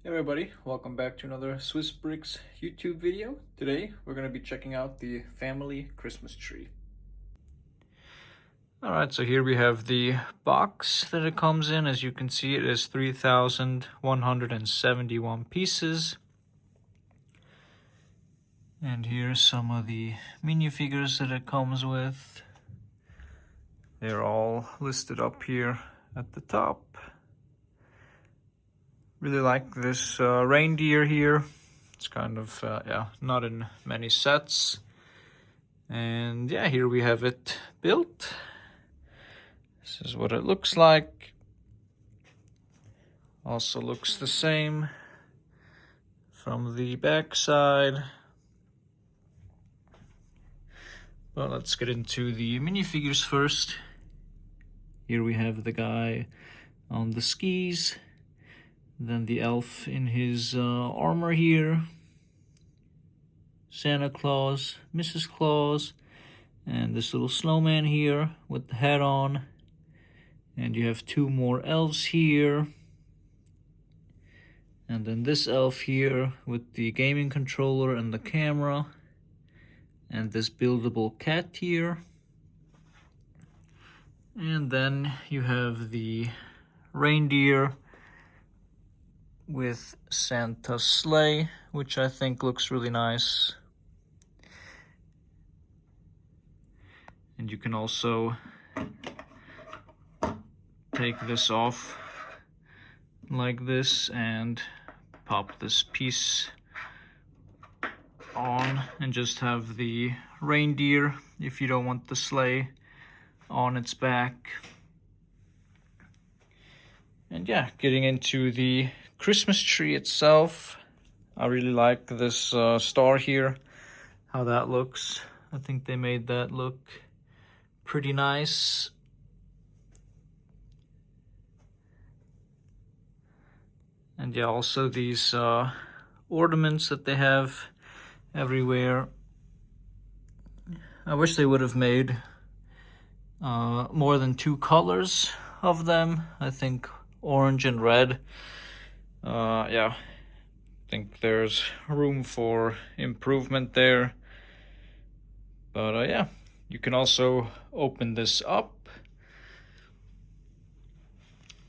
Hey everybody, welcome back to another Swiss Bricks YouTube video. Today we're going to be checking out the family Christmas tree. Alright, so here we have the box that it comes in. As you can see, it is 3,171 pieces. And here's some of the minifigures that it comes with. They're all listed up here at the top. Really like this reindeer here. It's kind of, not in many sets. And yeah, here we have it built. This is what it looks like. Also looks the same from the back side. Well, let's get into the minifigures first. Here we have the guy on the skis. Then the elf in his armor here. Santa Claus, Mrs. Claus, and this little snowman here with the hat on. And you have two more elves here. And then this elf here with the gaming controller and the camera. And this buildable cat here. And then you have the reindeer with Santa's sleigh, which I think looks really nice. And you can also take this off like this and pop this piece on and just have the reindeer if you don't want the sleigh on its back. And yeah, getting into the Christmas tree itself, I really like this star here, how that looks. I think they made that look pretty nice. And yeah, also these ornaments that they have everywhere. I wish they would have made more than two colors of them. I think orange and red. I think there's room for improvement there. But yeah, you can also open this up.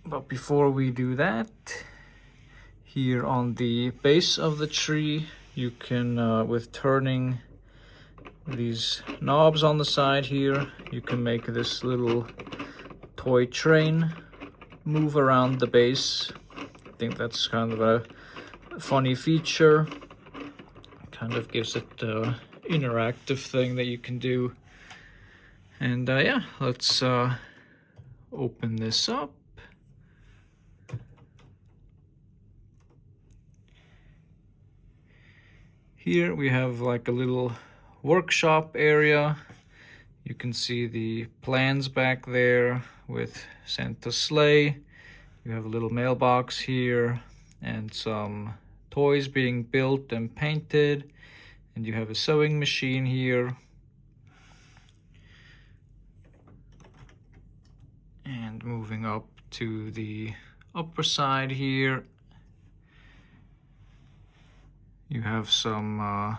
But before we do that, here on the base of the tree, you can, with turning these knobs on the side here, you can make this little toy train move around the base. I think that's kind of a funny feature. Kind of gives it an interactive thing that you can do. And yeah, let's open this up. Here we have like a little workshop area. You can see the plans back there with Santa's sleigh. You have a little mailbox here and some toys being built and painted. And you have a sewing machine here. And moving up to the upper side here, you have some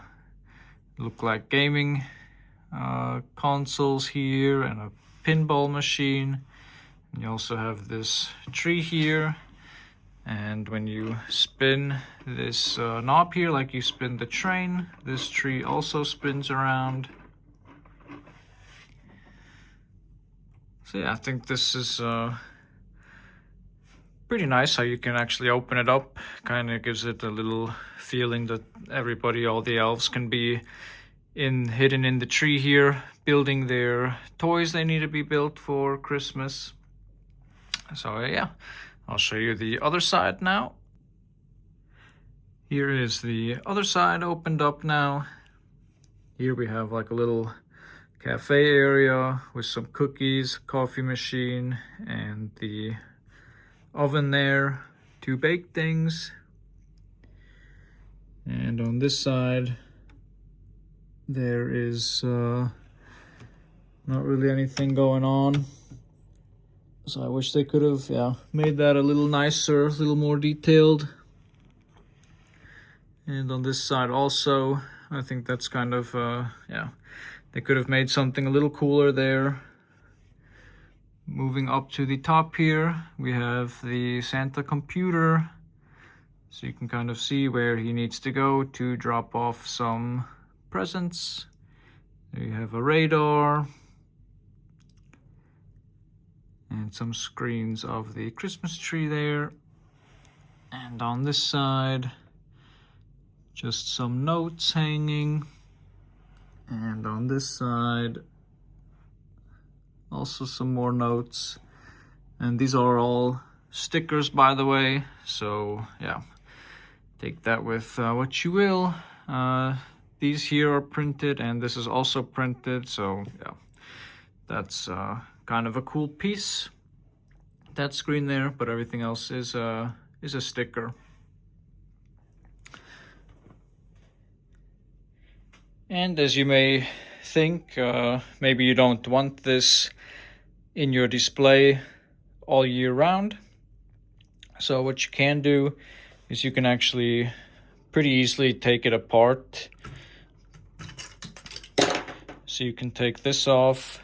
look like gaming consoles here and a pinball machine. And you also have this tree here, and when you spin this knob here like you spin the train, this tree also spins around. So yeah, I think this is pretty nice how you can actually open it up. Kind of gives it a little feeling that everybody, all the elves, can be hidden in the tree here, building their toys they need to be built for Christmas. So yeah, I'll show you the other side now. Here is the other side opened up now. Here we have like a little cafe area with some cookies, coffee machine, and the oven there to bake things. And on this side there is not really anything going on. So I wish they could have made that a little nicer, a little more detailed. And on this side also, I think that's kind of, yeah, they could have made something a little cooler there. Moving up to the top here, we have the Santa computer. So you can kind of see where he needs to go to drop off some presents. There you have a radar. And some screens of the Christmas tree there. And on this side, just some notes hanging. And on this side, also some more notes. And these are all stickers, by the way. So yeah, take that with what you will. These here are printed, and this is also printed. So yeah, that's kind of a cool piece. That screen there, but everything else is a sticker. And as you may think, maybe you don't want this in your display all year round. So what you can do is you can actually pretty easily take it apart. So you can take this off.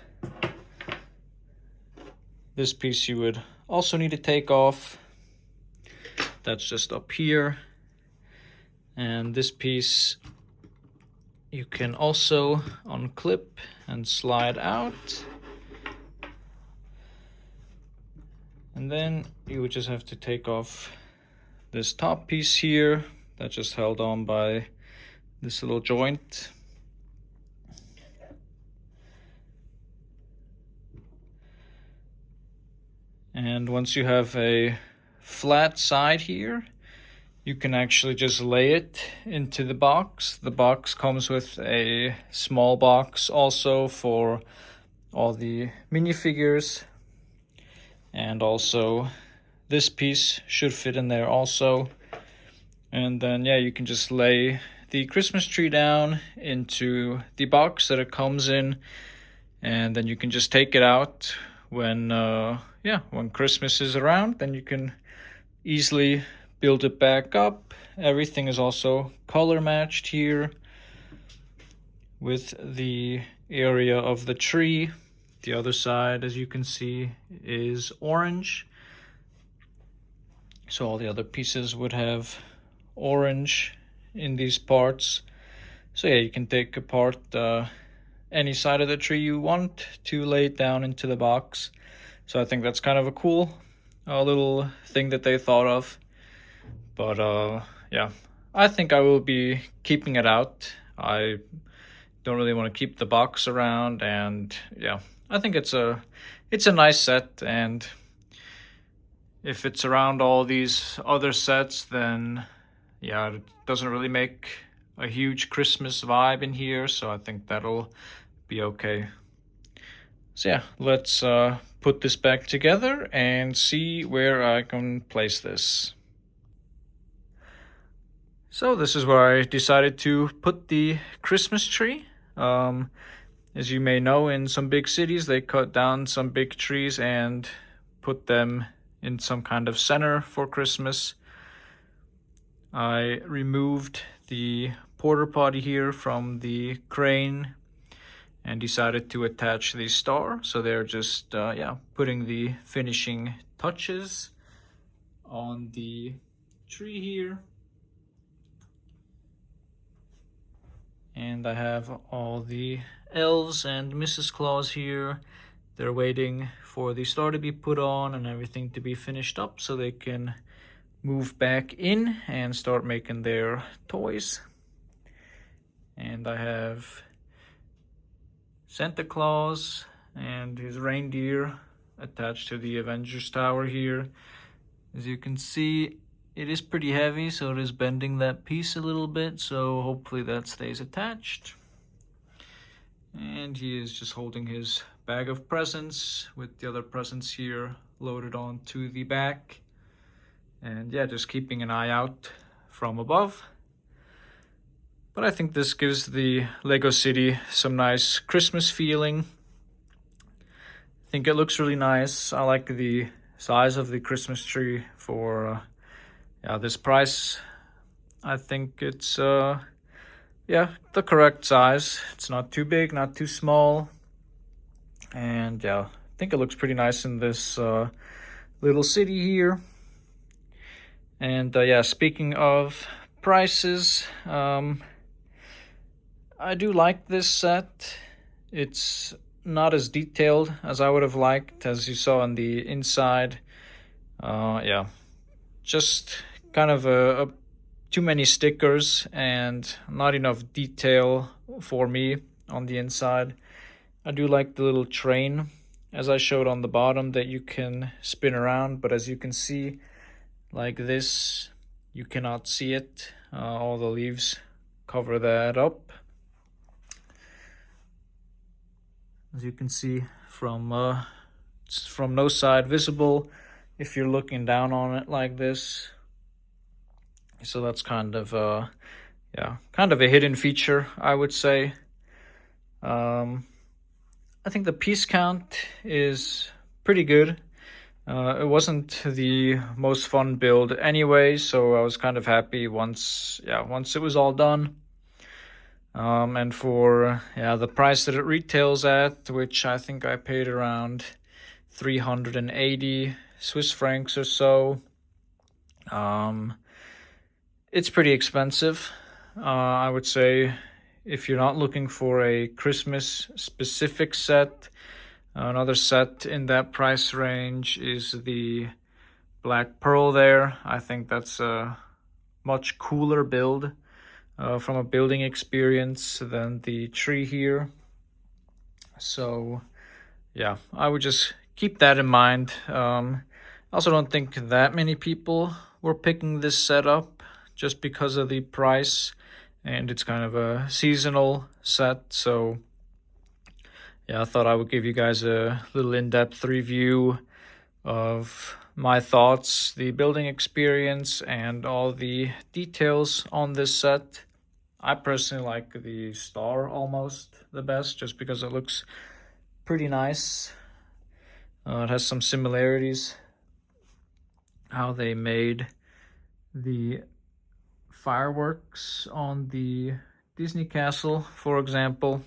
This piece you would also need to take off. That's just up here. And this piece you can also unclip and slide out. And then you would just have to take off this top piece here that's just held on by this little joint. And once you have a flat side here, you can actually just lay it into the box. The box comes with a small box also for all the minifigures. And also this piece should fit in there also. And then yeah, you can just lay the Christmas tree down into the box that it comes in. And then you can just take it out when when Christmas is around. Then you can easily build it back up. Everything is also color matched here with the area of the tree. The other side, as you can see, is orange. So all the other pieces would have orange in these parts. So yeah, you can take apart any side of the tree you want to lay it down into the box. So I think that's kind of a cool little thing that they thought of. But yeah, I think I will be keeping it out. I don't really want to keep the box around, and yeah, I think it's a nice set. And if it's around all these other sets, then yeah, it doesn't really make a huge Christmas vibe in here, so I think that'll be okay. So yeah, let's put this back together and see where I can place this. So this is where I decided to put the Christmas tree. As you may know, in some big cities, they cut down some big trees and put them in some kind of center for Christmas. I removed the porta potty here from the crane and decided to attach the star. So they're just putting the finishing touches on the tree here. And I have all the elves and Mrs. Claus here. They're waiting for the star to be put on and everything to be finished up so they can move back in and start making their toys. And I have Santa Claus and his reindeer attached to the Avengers Tower here. As you can see, it is pretty heavy, so it is bending that piece a little bit, so hopefully that stays attached. And he is just holding his bag of presents with the other presents here loaded onto the back. And yeah, just keeping an eye out from above. But I think this gives the Lego City some nice Christmas feeling. I think it looks really nice. I like the size of the Christmas tree for this price. I think it's yeah, the correct size. It's not too big, not too small. And yeah, I think it looks pretty nice in this little city here. And yeah, speaking of prices, I do like this set. It's not as detailed as I would have liked, as you saw on the inside. Yeah, just kind of too many stickers and not enough detail for me on the inside. I do like the little train, as I showed on the bottom, that you can spin around, but as you can see, like this, you cannot see it. All the leaves cover that up. As you can see it's from no side visible if you're looking down on it like this. So that's kind of yeah, kind of a hidden feature, I would say. I think the piece count is pretty good. It wasn't the most fun build anyway, so I was kind of happy once it was all done. And for the price that it retails at, which I think I paid around 380 Swiss francs or so, it's pretty expensive. I would say if you're not looking for a Christmas specific set, another set in that price range is the Black Pearl there. I think that's a much cooler build from a building experience than the tree here. So yeah, I would just keep that in mind. I also don't think that many people were picking this setup just because of the price, and it's kind of a seasonal set. So yeah, I thought I would give you guys a little in-depth review of my thoughts, the building experience, and all the details on this set. I personally like the star almost the best, just because it looks pretty nice. It has some similarities, how they made the fireworks on the Disney Castle, for example.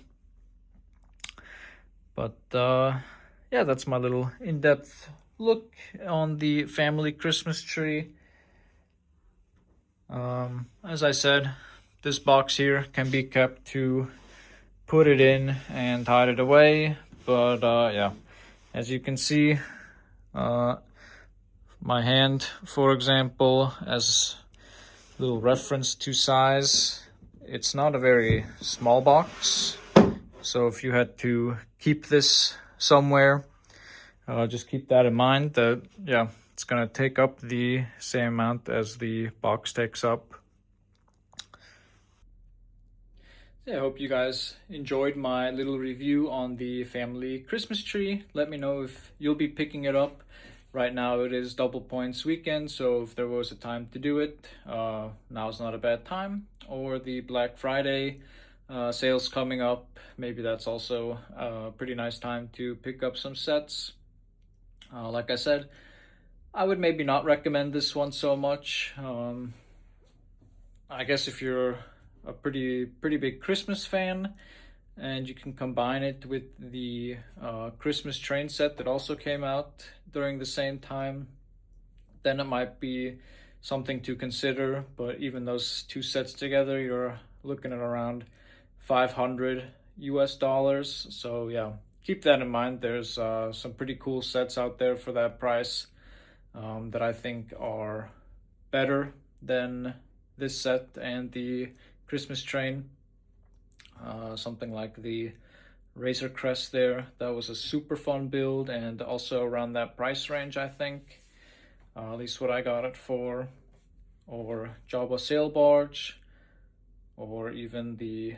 But yeah, that's my little in-depth look on the family Christmas tree. As I said, this box here can be kept to put it in and hide it away. But yeah, as you can see, my hand, for example, as a little reference to size, it's not a very small box. So if you had to keep this somewhere, just keep that in mind, that yeah, it's gonna take up the same amount as the box takes up. I hope you guys enjoyed my little review on the family Christmas tree. Let me know if you'll be picking it up. Right now it is double points weekend, so if there was a time to do it, now's not a bad time. Or the Black Friday sales coming up, maybe that's also a pretty nice time to pick up some sets. Like I said, I would maybe not recommend this one so much. I guess if you're a pretty big Christmas fan and you can combine it with the Christmas train set that also came out during the same time, then it might be something to consider. But even those two sets together, you're looking at around $500 US. So yeah, keep that in mind. There's some pretty cool sets out there for that price that I think are better than this set and the Christmas train. Something like the Razor Crest there, that was a super fun build, and also around that price range, I think, at least what I got it for. Or Jabba Sail Barge, or even the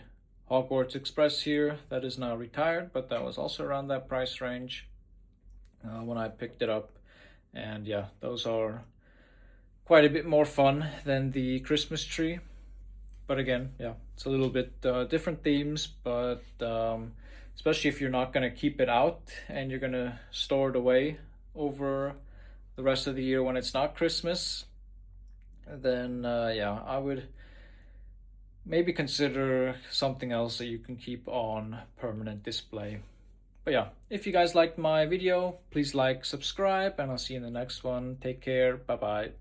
Hogwarts Express here that is now retired, but that was also around that price range when I picked it up. And yeah, those are quite a bit more fun than the Christmas tree. But again, yeah, it's a little bit different themes, but especially if you're not going to keep it out and you're going to store it away over the rest of the year when it's not Christmas, then yeah, I would maybe consider something else that you can keep on permanent display. But yeah, if you guys liked my video, please like, subscribe, and I'll see you in the next one. Take care. Bye bye.